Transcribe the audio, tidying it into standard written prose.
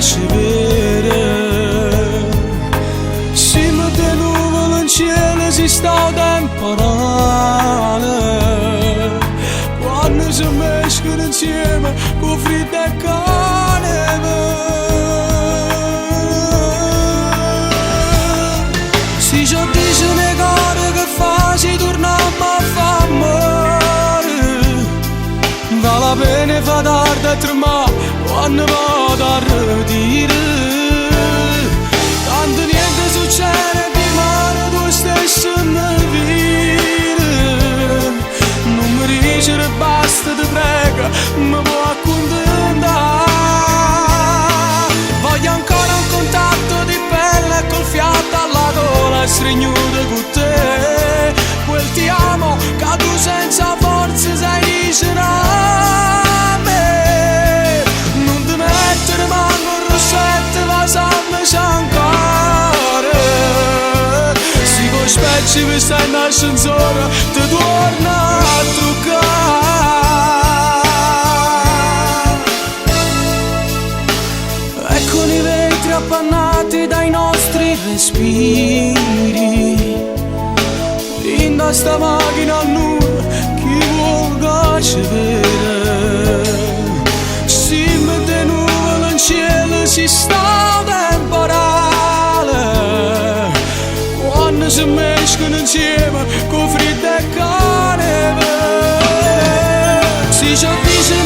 lasci vedere. Siamo de nuvole in cielo, si sta temporale, quando si mescono insieme con freddo e calore. Si ci dice le cose che fa, si torniamo a far amore. Vale la pena fa tardi a tremare quando vado a ridire. Tanto niente succede di male, tu stesso mi vedi. Non mi dice che basta, ti prego, mi può accontentare. Voglio ancora un contatto di pelle e col fiato alla gola stregnuto con te. Quel ti amo che tu senza forza sai dicere a me. Non ti mettere manco un rossetto, va sangue ancora. Si con specchi mi stai in ascensore, ti torna a truccare. E con i vetri appannati dai nostri respiri, in sta macchina a nulla chi vuole ci vede. Si mette nuvole in cielo, si sta temporale, quando si mescono insieme con freddo e calore. Si ci dice